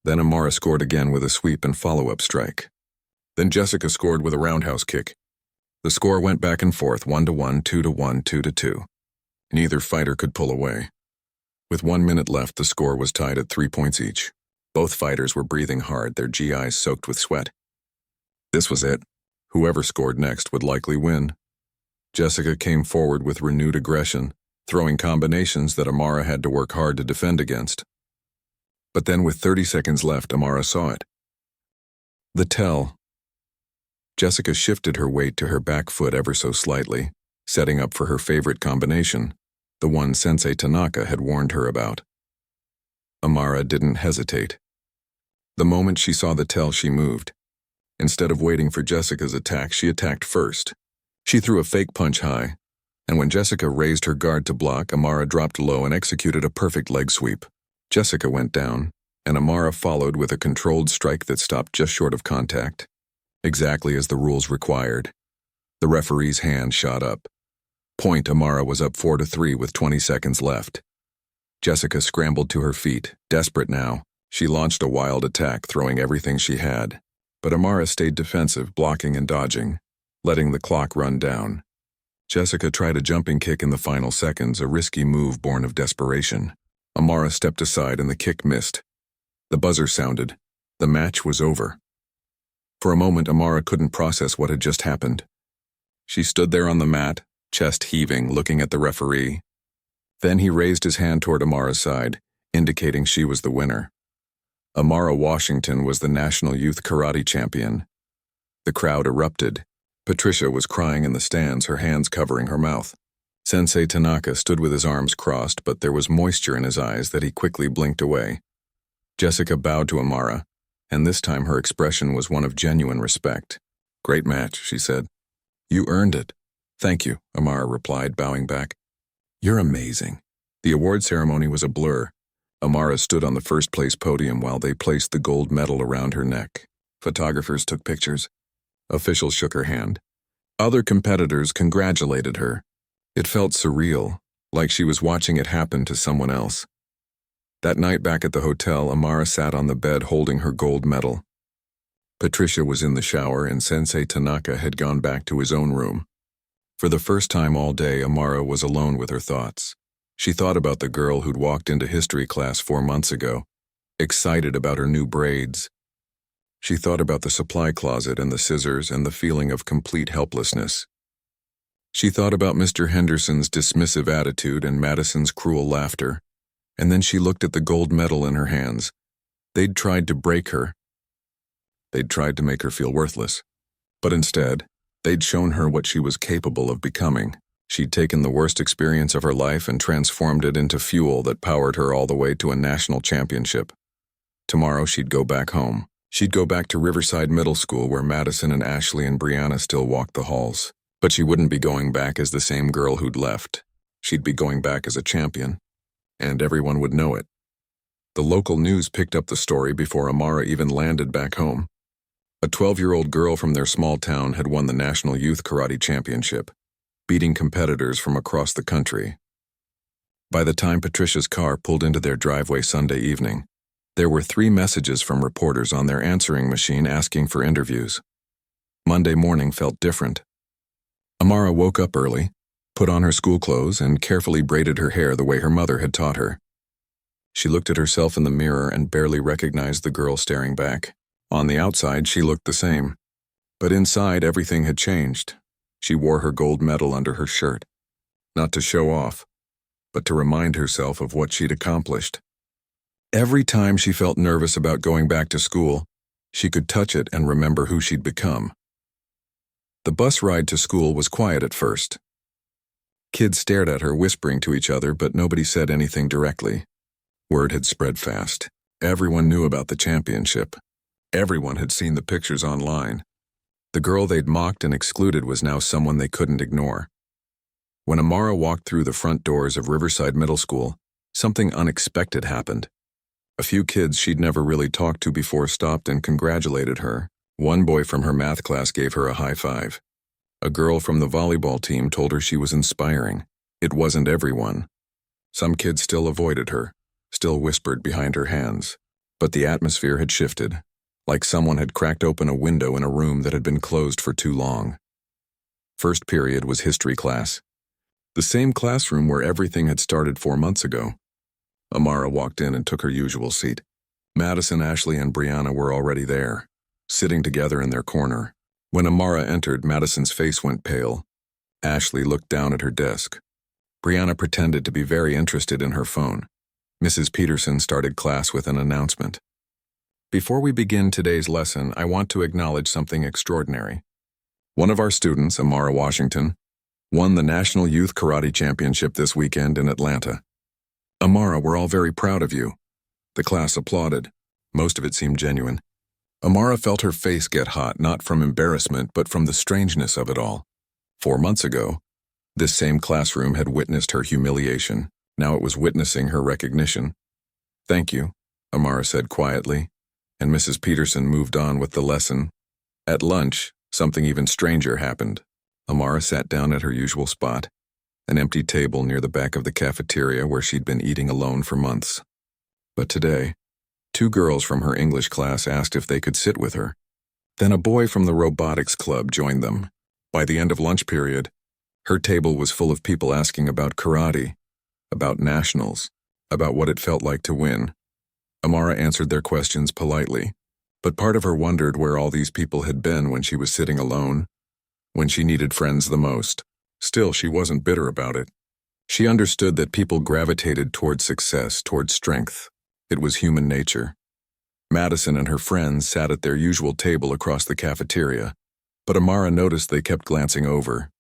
Then Amara scored again with a sweep and follow-up strike. Then Jessica scored with a roundhouse kick. The score went back and forth, 1-1, 2-1, 2-2. Neither fighter could pull away. With 1 minute left, the score was tied at 3 points each. Both fighters were breathing hard, their GIs soaked with sweat. This was it. Whoever scored next would likely win. Jessica came forward with renewed aggression, throwing combinations that Amara had to work hard to defend against. But then with 30 seconds left, Amara saw it. The tell. Jessica shifted her weight to her back foot ever so slightly, setting up for her favorite combination, the one Sensei Tanaka had warned her about. Amara didn't hesitate. The moment she saw the tell, she moved. Instead of waiting for Jessica's attack, she attacked first. She threw a fake punch high, and when Jessica raised her guard to block, Amara dropped low and executed a perfect leg sweep. Jessica went down, and Amara followed with a controlled strike that stopped just short of contact, exactly as the rules required. The referee's hand shot up. Point. Amara was up 4-3 with 20 seconds left. Jessica scrambled to her feet, desperate now. She launched a wild attack, throwing everything she had. But Amara stayed defensive, blocking and dodging, letting the clock run down. Jessica tried a jumping kick in the final seconds, a risky move born of desperation. Amara stepped aside and the kick missed. The buzzer sounded. The match was over. For a moment, Amara couldn't process what had just happened. She stood there on the mat, chest heaving, looking at the referee. Then he raised his hand toward Amara's side, indicating she was the winner. Amara Washington was the National Youth Karate Champion. The crowd erupted. Patricia was crying in the stands, her hands covering her mouth. Sensei Tanaka stood with his arms crossed, but there was moisture in his eyes that he quickly blinked away. Jessica bowed to Amara, and this time her expression was one of genuine respect. "Great match," she said. "You earned it." "Thank you," Amara replied, bowing back. "You're amazing." The award ceremony was a blur. Amara stood on the first-place podium while they placed the gold medal around her neck. Photographers took pictures. Officials shook her hand. Other competitors congratulated her. It felt surreal, like she was watching it happen to someone else. That night back at the hotel, Amara sat on the bed holding her gold medal. Patricia was in the shower and Sensei Tanaka had gone back to his own room. For the first time all day, Amara was alone with her thoughts. She thought about the girl who'd walked into history class 4 months ago, excited about her new braids. She thought about the supply closet and the scissors and the feeling of complete helplessness. She thought about Mr. Henderson's dismissive attitude and Madison's cruel laughter, and then she looked at the gold medal in her hands. They'd tried to break her. They'd tried to make her feel worthless. But instead, they'd shown her what she was capable of becoming. She'd taken the worst experience of her life and transformed it into fuel that powered her all the way to a national championship. Tomorrow she'd go back home. She'd go back to Riverside Middle School where Madison and Ashley and Brianna still walked the halls. But she wouldn't be going back as the same girl who'd left. She'd be going back as a champion. And everyone would know it. The local news picked up the story before Amara even landed back home. A 12-year-old girl from their small town had won the National Youth Karate Championship, beating competitors from across the country. By the time Patricia's car pulled into their driveway Sunday evening, there were 3 messages from reporters on their answering machine asking for interviews. Monday morning felt different. Amara woke up early, put on her school clothes, and carefully braided her hair the way her mother had taught her. She looked at herself in the mirror and barely recognized the girl staring back. On the outside, she looked the same. But inside, everything had changed. She wore her gold medal under her shirt, not to show off, but to remind herself of what she'd accomplished. Every time she felt nervous about going back to school, she could touch it and remember who she'd become. The bus ride to school was quiet at first. Kids stared at her, whispering to each other, but nobody said anything directly. Word had spread fast. Everyone knew about the championship. Everyone had seen the pictures online. The girl they'd mocked and excluded was now someone they couldn't ignore. When Amara walked through the front doors of Riverside Middle School, something unexpected happened. A few kids she'd never really talked to before stopped and congratulated her. One boy from her math class gave her a high five. A girl from the volleyball team told her she was inspiring. It wasn't everyone. Some kids still avoided her, still whispered behind her hands. But the atmosphere had shifted, like someone had cracked open a window in a room that had been closed for too long. First period was history class. The same classroom where everything had started 4 months ago. Amara walked in and took her usual seat. Madison, Ashley, and Brianna were already there, sitting together in their corner. When Amara entered, Madison's face went pale. Ashley looked down at her desk. Brianna pretended to be very interested in her phone. Mrs. Peterson started class with an announcement. Before we begin today's lesson, I want to acknowledge something extraordinary. One of our students, Amara Washington, won the National Youth Karate Championship this weekend in Atlanta. Amara, we're all very proud of you. The class applauded. Most of it seemed genuine. Amara felt her face get hot, not from embarrassment, but from the strangeness of it all. 4 months ago, this same classroom had witnessed her humiliation. Now it was witnessing her recognition. "Thank you," Amara said quietly, and Mrs. Peterson moved on with the lesson. At lunch, something even stranger happened. Amara sat down at her usual spot, an empty table near the back of the cafeteria where she'd been eating alone for months. But today, 2 girls from her English class asked if they could sit with her. Then a boy from the robotics club joined them. By the end of lunch period, her table was full of people asking about karate, about nationals, about what it felt like to win. Amara answered their questions politely, But part of her wondered where all these people had been when she was sitting alone, when she needed friends the most. Still, she wasn't bitter about it. She understood that people gravitated toward success, toward strength. It was human nature. Madison and her friends sat at their usual table across the cafeteria, but Amara noticed they kept glancing over.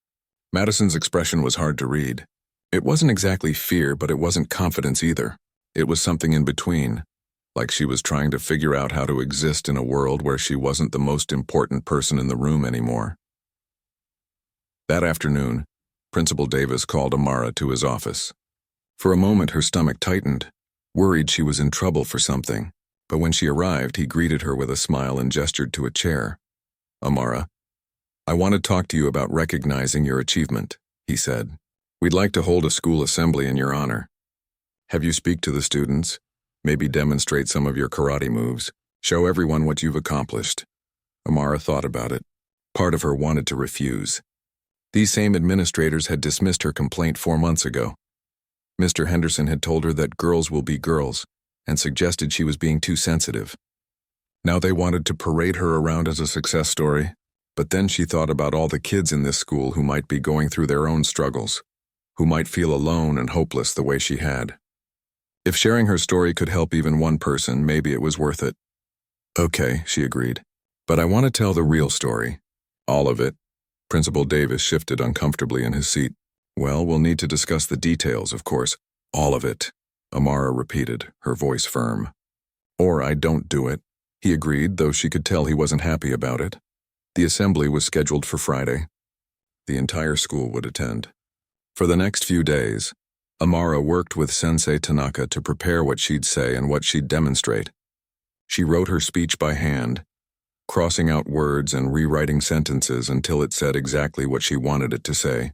Madison's expression was hard to read. It wasn't exactly fear, but it wasn't confidence either. It was something in between, like she was trying to figure out how to exist in a world where she wasn't the most important person in the room anymore. That afternoon, Principal Davis called Amara to his office. For a moment, her stomach tightened, worried she was in trouble for something. But when she arrived, he greeted her with a smile and gestured to a chair. "Amara, I want to talk to you about recognizing your achievement," he said. "We'd like to hold a school assembly in your honor. Have you speak to the students, maybe demonstrate some of your karate moves, show everyone what you've accomplished." Amara thought about it. Part of her wanted to refuse. These same administrators had dismissed her complaint 4 months ago. Mr. Henderson had told her that girls will be girls, and suggested she was being too sensitive. Now they wanted to parade her around as a success story, but then she thought about all the kids in this school who might be going through their own struggles, who might feel alone and hopeless the way she had. If sharing her story could help even one person, maybe it was worth it. "Okay," she agreed, "but I want to tell the real story. All of it." Principal Davis shifted uncomfortably in his seat. "Well, we'll need to discuss the details, of course. All of it," Amara repeated, her voice firm. "Or I don't do it," he agreed, though she could tell he wasn't happy about it. The assembly was scheduled for Friday. The entire school would attend. For the next few days, Amara worked with Sensei Tanaka to prepare what she'd say and what she'd demonstrate. She wrote her speech by hand, crossing out words and rewriting sentences until it said exactly what she wanted it to say.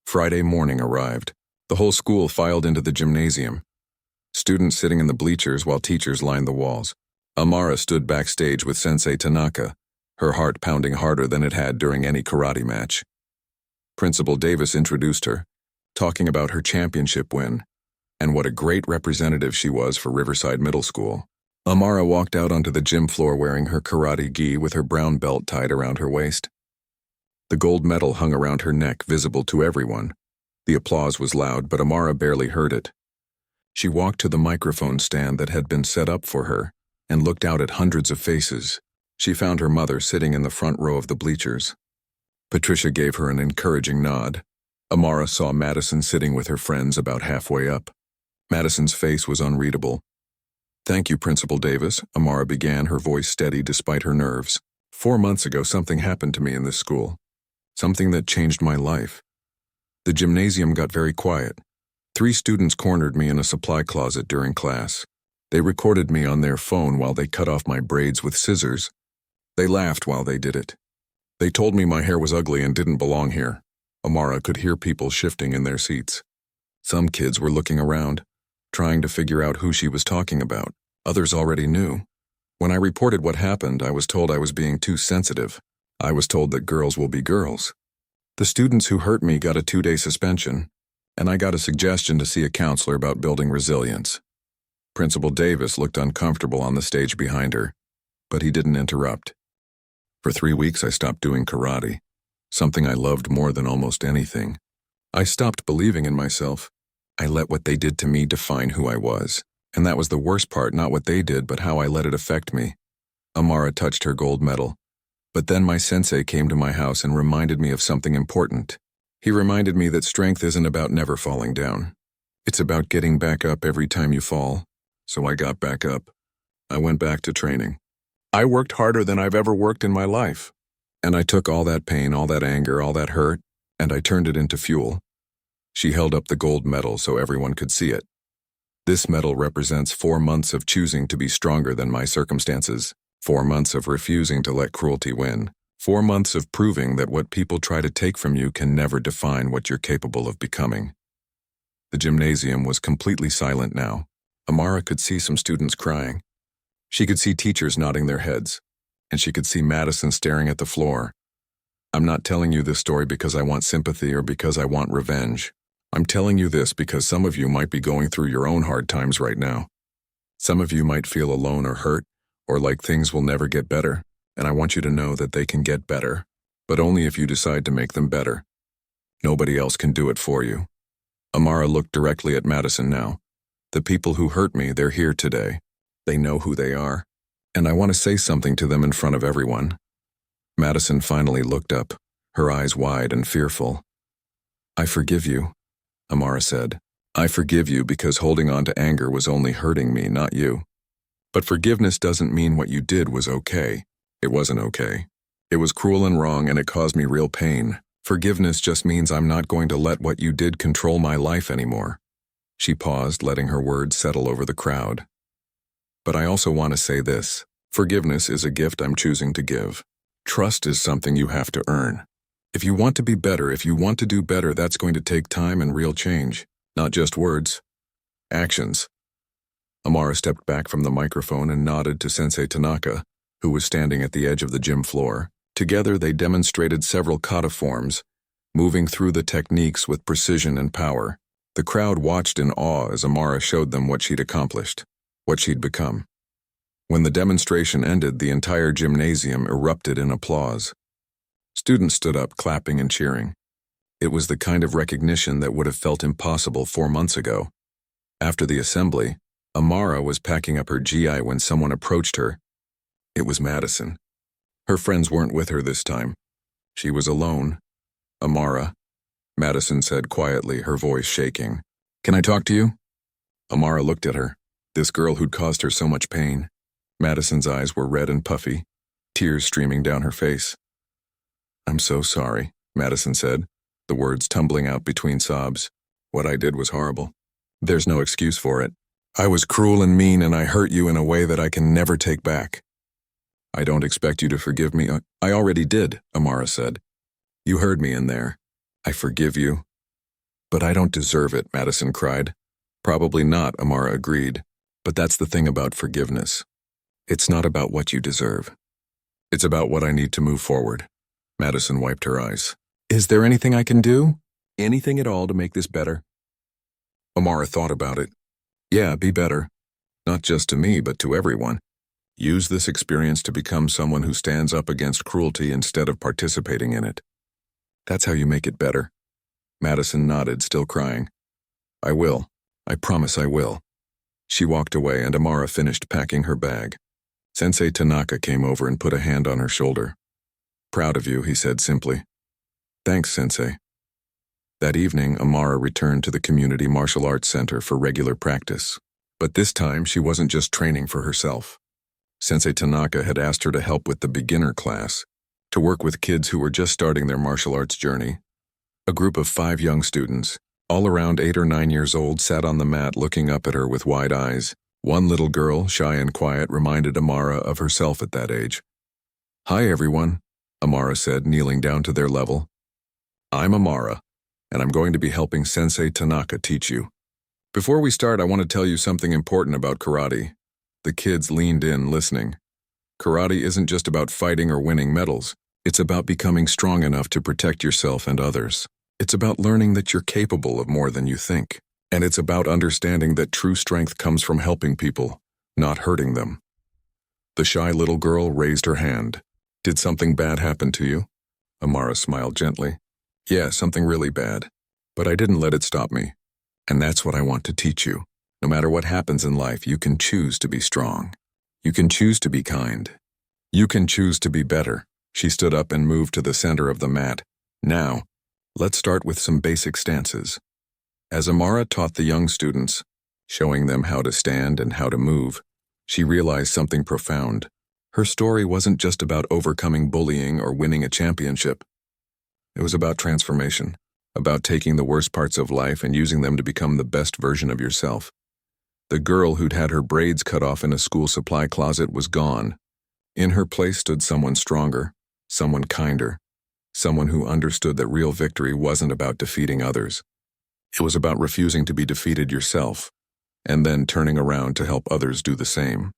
Friday morning arrived. The whole school filed into the gymnasium, students sitting in the bleachers while teachers lined the walls. Amara stood backstage with Sensei Tanaka, her heart pounding harder than it had during any karate match. Principal Davis introduced her, talking about her championship win, and what a great representative she was for Riverside Middle School. Amara walked out onto the gym floor wearing her karate gi with her brown belt tied around her waist. The gold medal hung around her neck, visible to everyone. The applause was loud, but Amara barely heard it. She walked to the microphone stand that had been set up for her and looked out at hundreds of faces. She found her mother sitting in the front row of the bleachers. Patricia gave her an encouraging nod. Amara saw Madison sitting with her friends about halfway up. Madison's face was unreadable. "Thank you, Principal Davis," Amara began, her voice steady despite her nerves. 4 months ago, something happened to me in this school. Something that changed my life. The gymnasium got very quiet. 3 students cornered me in a supply closet during class. They recorded me on their phone while they cut off my braids with scissors. They laughed while they did it. They told me my hair was ugly and didn't belong here. Amara could hear people shifting in their seats. Some kids were looking around, trying to figure out who she was talking about. Others already knew. When I reported what happened, I was told I was being too sensitive. I was told that girls will be girls. The students who hurt me got a 2-day suspension, and I got a suggestion to see a counselor about building resilience. Principal Davis looked uncomfortable on the stage behind her, but he didn't interrupt. For 3 weeks, I stopped doing karate, something I loved more than almost anything. I stopped believing in myself. I let what they did to me define who I was, and that was the worst part, not what they did, but how I let it affect me. Amara touched her gold medal. But then my sensei came to my house and reminded me of something important. He reminded me that strength isn't about never falling down. It's about getting back up every time you fall. So I got back up. I went back to training. I worked harder than I've ever worked in my life. And I took all that pain, all that anger, all that hurt, and I turned it into fuel. She held up the gold medal so everyone could see it. This medal represents 4 months of choosing to be stronger than my circumstances, 4 months of refusing to let cruelty win, 4 months of proving that what people try to take from you can never define what you're capable of becoming. The gymnasium was completely silent now. Amara could see some students crying. She could see teachers nodding their heads, and she could see Madison staring at the floor. I'm not telling you this story because I want sympathy or because I want revenge. I'm telling you this because some of you might be going through your own hard times right now. Some of you might feel alone or hurt, or like things will never get better, and I want you to know that they can get better, but only if you decide to make them better. Nobody else can do it for you. Amara looked directly at Madison now. The people who hurt me, they're here today. They know who they are, and I want to say something to them in front of everyone. Madison finally looked up, her eyes wide and fearful. I forgive you, Amara said. I forgive you because holding on to anger was only hurting me, not you. But forgiveness doesn't mean what you did was okay. It wasn't okay. It was cruel and wrong, and it caused me real pain. Forgiveness just means I'm not going to let what you did control my life anymore. She paused, letting her words settle over the crowd. But I also want to say this. Forgiveness is a gift I'm choosing to give. Trust is something you have to earn. If you want to be better, if you want to do better, that's going to take time and real change. Not just words. Actions. Amara stepped back from the microphone and nodded to Sensei Tanaka, who was standing at the edge of the gym floor. Together they demonstrated several kata forms, moving through the techniques with precision and power. The crowd watched in awe as Amara showed them what she'd accomplished, what she'd become. When the demonstration ended, the entire gymnasium erupted in applause. Students stood up, clapping and cheering. It was the kind of recognition that would have felt impossible 4 months ago. After the assembly, Amara was packing up her GI when someone approached her. It was Madison. Her friends weren't with her this time. She was alone. Amara, Madison said quietly, her voice shaking. Can I talk to you? Amara looked at her, this girl who'd caused her so much pain. Madison's eyes were red and puffy, tears streaming down her face. I'm so sorry, Madison said, the words tumbling out between sobs. What I did was horrible. There's no excuse for it. I was cruel and mean, and I hurt you in a way that I can never take back. I don't expect you to forgive me. I already did, Amara said. You heard me in there. I forgive you. But I don't deserve it, Madison cried. Probably not, Amara agreed. But that's the thing about forgiveness. It's not about what you deserve. It's about what I need to move forward. Madison wiped her eyes. Is there anything I can do? Anything at all to make this better? Amara thought about it. Yeah, be better. Not just to me, but to everyone. Use this experience to become someone who stands up against cruelty instead of participating in it. That's how you make it better. Madison nodded, still crying. I will. I promise I will. She walked away, and Amara finished packing her bag. Sensei Tanaka came over and put a hand on her shoulder. Proud of you, he said simply. Thanks, Sensei. That evening, Amara returned to the Community Martial Arts Center for regular practice. But this time, she wasn't just training for herself. Sensei Tanaka had asked her to help with the beginner class, to work with kids who were just starting their martial arts journey. A group of 5 young students, all around 8 or 9 years old, sat on the mat looking up at her with wide eyes. One little girl, shy and quiet, reminded Amara of herself at that age. Hi, everyone, Amara said, kneeling down to their level. I'm Amara, and I'm going to be helping Sensei Tanaka teach you. Before we start, I want to tell you something important about karate. The kids leaned in, listening. Karate isn't just about fighting or winning medals. It's about becoming strong enough to protect yourself and others. It's about learning that you're capable of more than you think. And it's about understanding that true strength comes from helping people, not hurting them. The shy little girl raised her hand. Did something bad happen to you? Amara smiled gently. Yeah, something really bad. But I didn't let it stop me. And that's what I want to teach you. No matter what happens in life, you can choose to be strong. You can choose to be kind. You can choose to be better. She stood up and moved to the center of the mat. Now, let's start with some basic stances. As Amara taught the young students, showing them how to stand and how to move, she realized something profound. Her story wasn't just about overcoming bullying or winning a championship. It was about transformation, about taking the worst parts of life and using them to become the best version of yourself. The girl who'd had her braids cut off in a school supply closet was gone. In her place stood someone stronger, someone kinder, someone who understood that real victory wasn't about defeating others. It was about refusing to be defeated yourself, and then turning around to help others do the same.